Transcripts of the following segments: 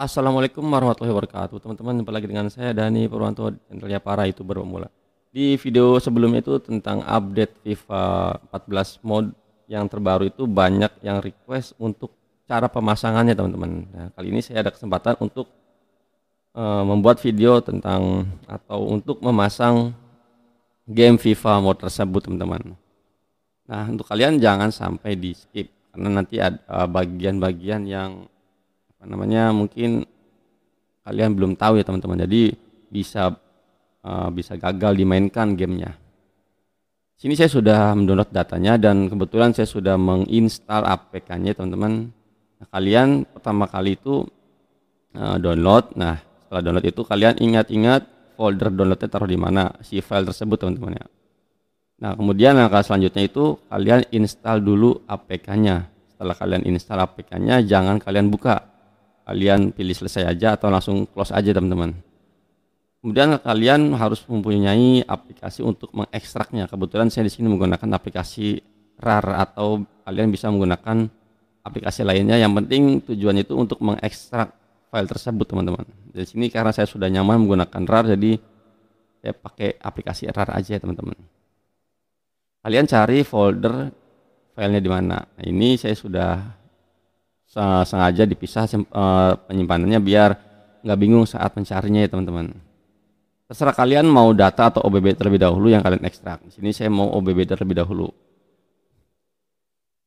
Assalamualaikum warahmatullahi wabarakatuh. Teman-teman, jumpa lagi dengan saya Dani Purwanto, channelnya para YouTuber pemula. Di video sebelumnya itu tentang update FIFA 14 mode yang terbaru itu banyak yang request untuk cara pemasangannya, teman-teman. Nah, kali ini saya ada kesempatan untuk membuat video tentang atau untuk memasang game FIFA mode tersebut, teman-teman. Nah, untuk kalian jangan sampai di skip karena nanti ada bagian-bagian yang mungkin kalian belum tahu ya, teman-teman. Jadi bisa gagal dimainkan gamenya. Sini saya sudah mendownload datanya dan kebetulan saya sudah menginstal APK-nya, teman-teman. Nah, kalian pertama kali itu download. Nah, setelah download itu kalian ingat-ingat folder downloadnya taruh di mana si file tersebut, teman-teman ya. Nah, kemudian langkah selanjutnya itu kalian install dulu APK-nya. Setelah kalian install APK-nya, jangan kalian buka. Kalian pilih selesai aja atau langsung close aja, teman-teman. Kemudian kalian harus mempunyai aplikasi untuk mengekstraknya. Kebetulan saya di sini menggunakan aplikasi RAR atau kalian bisa menggunakan aplikasi lainnya. Yang penting tujuannya itu untuk mengekstrak file tersebut, teman-teman. Di sini karena saya sudah nyaman menggunakan RAR, jadi saya pakai aplikasi RAR aja, teman-teman. Kalian cari folder filenya di mana. Nah, ini saya sudah sengaja dipisah penyimpanannya biar nggak bingung saat mencarinya ya, teman-teman. Terserah kalian mau data atau OBB terlebih dahulu yang kalian ekstrak. Di sini saya mau OBB terlebih dahulu.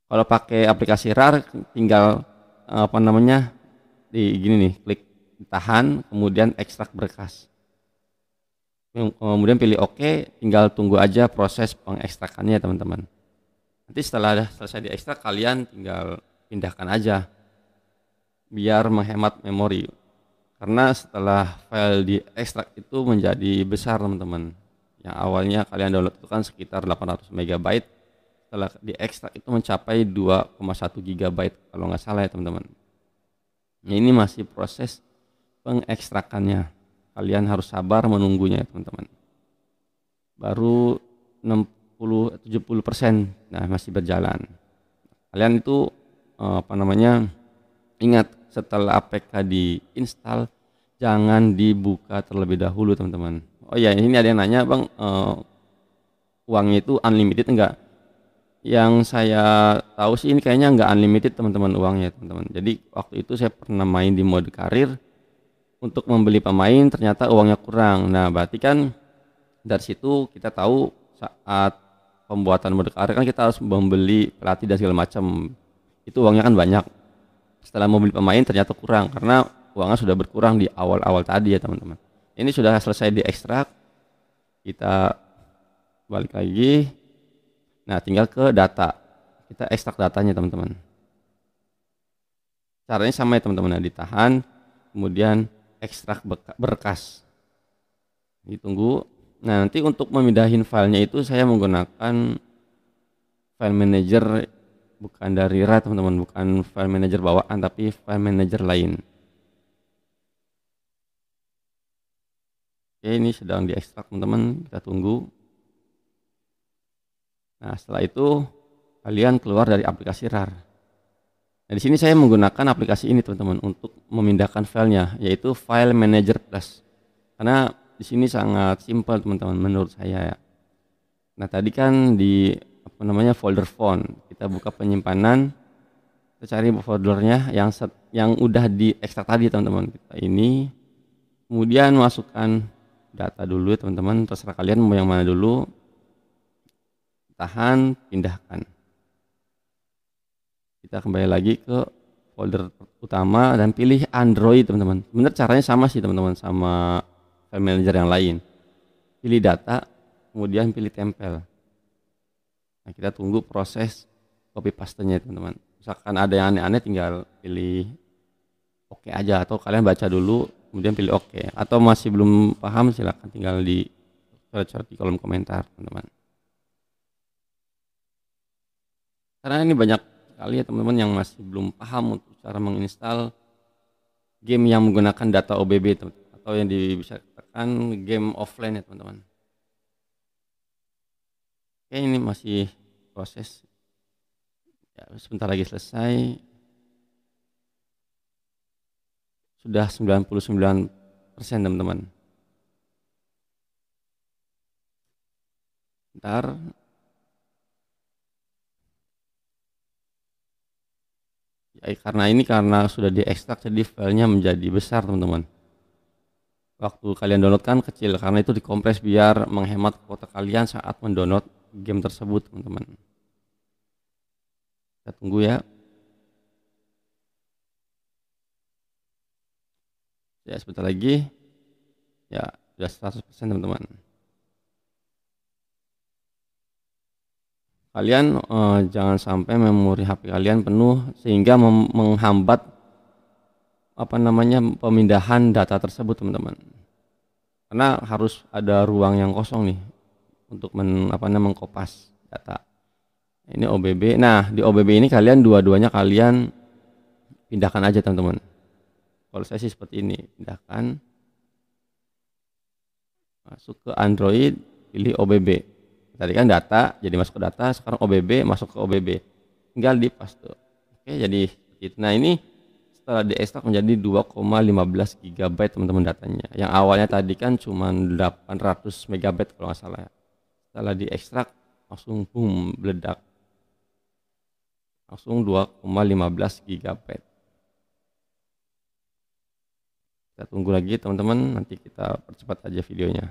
Kalau pakai aplikasi RAR tinggal di gini nih, klik tahan, kemudian ekstrak berkas. Kemudian pilih OK, tinggal tunggu aja proses pengekstrakannya, teman-teman. Nanti setelah selesai diekstrak, kalian tinggal pindahkan aja biar menghemat memori. Karena setelah file diekstrak itu menjadi besar, teman-teman. Yang awalnya kalian download itu kan sekitar 800 MB. Setelah diekstrak itu mencapai 2,1 GB kalau nggak salah ya, teman-teman. Nah, ini masih proses pengekstrakannya. Kalian harus sabar menunggunya ya, teman-teman. Baru 60-70%. Nah, masih berjalan. Kalian itu ingat, setelah APK diinstal jangan dibuka terlebih dahulu, teman-teman. Oh ya, ini ada yang nanya, Bang, uangnya itu unlimited enggak? Yang saya tahu sih ini kayaknya enggak unlimited, teman-teman, uangnya, teman-teman. Jadi waktu itu saya pernah main di mode karir, untuk membeli pemain ternyata uangnya kurang. Nah, berarti kan dari situ kita tahu saat pembuatan mode karir kan kita harus membeli pelatih dan segala macam. Itu uangnya kan banyak. Setelah membeli pemain ternyata kurang karena uangnya sudah berkurang di awal-awal tadi ya, teman-teman. Ini sudah selesai diekstrak, kita balik lagi. Nah, tinggal ke data, kita ekstrak datanya, teman-teman. Caranya sama ya, teman-teman. Nah, ditahan, kemudian ekstrak berkas, ditunggu. Nah, nanti untuk memindahin filenya itu saya menggunakan file manager, bukan dari RAR, teman-teman, bukan file manager bawaan tapi file manager lain. Oke, ini sedang diekstrak, teman-teman, kita tunggu. Nah, setelah itu kalian keluar dari aplikasi RAR. Nah, di sini saya menggunakan aplikasi ini, teman-teman, untuk memindahkan filenya, yaitu File Manager Plus. Karena di sini sangat simpel, teman-teman, menurut saya ya. Nah, tadi kan di folder font, kita buka penyimpanan, kita cari foldernya yang udah diekstrak tadi, teman-teman. Kita ini kemudian masukkan data dulu, teman-teman, terserah kalian mau yang mana dulu. Tahan, pindahkan. Kita kembali lagi ke folder utama dan pilih Android, teman-teman. Bener caranya sama sih, teman-teman, sama file manager yang lain. Pilih data, kemudian pilih tempel. Nah, kita tunggu proses copy paste-nya, teman-teman. Misalkan ada yang aneh-aneh tinggal pilih oke aja, atau kalian baca dulu kemudian pilih oke. Atau masih belum paham, silahkan tinggal di coret-coret di kolom komentar, teman-teman. Karena ini banyak sekali ya, teman-teman, yang masih belum paham untuk cara menginstal game yang menggunakan data OBB, atau yang bisa dikatakan game offline ya, teman-teman. Oke, ini masih proses ya, sebentar lagi selesai. sudah 99% teman-teman. Ntar ya, karena sudah diekstrak jadi filenya menjadi besar teman-teman. Waktu kalian download kan kecil, karena itu dikompres biar menghemat kuota kalian saat mendownload game tersebut teman-teman. Kita tunggu ya. Ya sebentar lagi. Ya sudah 100% teman-teman. Kalian jangan sampai memori HP kalian penuh sehingga menghambat pemindahan data tersebut teman-teman. Karena harus ada ruang yang kosong nih untuk mengkopas data. Ini OBB. Nah, di OBB ini kalian dua-duanya kalian pindahkan aja teman-teman. Kalau saya sih seperti ini, pindahkan, masuk ke Android, pilih OBB. Tadi kan data, jadi masuk ke data, sekarang OBB, masuk ke OBB. Tinggal di paste. Oke, jadi itu. Nah, ini setelah diekstrak menjadi 2,15 GB teman-teman datanya. Yang awalnya tadi kan cuma 800 MB kalau nggak salah. Setelah diekstrak langsung boom, meledak. Langsung 2,15 GB. Kita tunggu lagi teman-teman, nanti kita percepat aja videonya.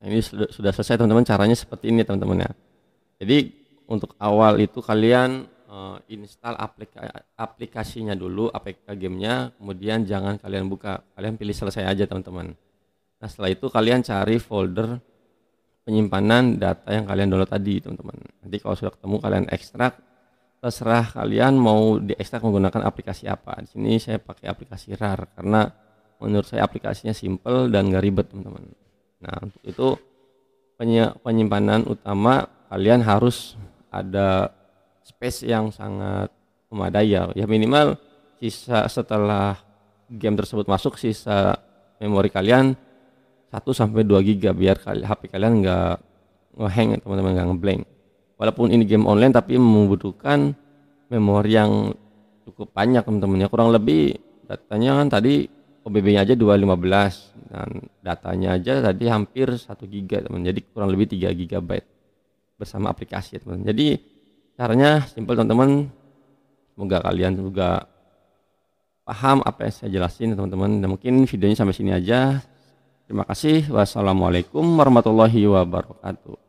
Nah, ini sudah selesai teman-teman, caranya seperti ini teman-teman ya. Jadi untuk awal itu kalian install aplikasinya dulu, APK gamenya, kemudian jangan kalian buka, kalian pilih selesai aja teman-teman. Nah setelah itu kalian cari folder penyimpanan data yang kalian download tadi teman-teman. Nanti kalau sudah ketemu kalian ekstrak, terserah kalian mau diekstrak menggunakan aplikasi apa. Di sini saya pakai aplikasi RAR karena menurut saya aplikasinya simple dan gak ribet teman-teman. Nah untuk itu penyimpanan utama kalian harus ada space yang sangat memadai ya minimal sisa setelah game tersebut masuk, sisa memori kalian 1-2 GB biar HP kalian nggak ngehang teman-teman, nggak ngeblank. Walaupun ini game online tapi membutuhkan memori yang cukup banyak teman-teman ya, kurang lebih datanya kan tadi OBB-nya aja 215 dan datanya aja tadi hampir 1 GB teman, jadi kurang lebih 3 GB bersama aplikasi teman. Jadi caranya simpel teman-teman, semoga kalian juga paham apa yang saya jelasin teman-teman. Dan mungkin videonya sampai sini aja. Terima kasih. Wassalamualaikum warahmatullahi wabarakatuh.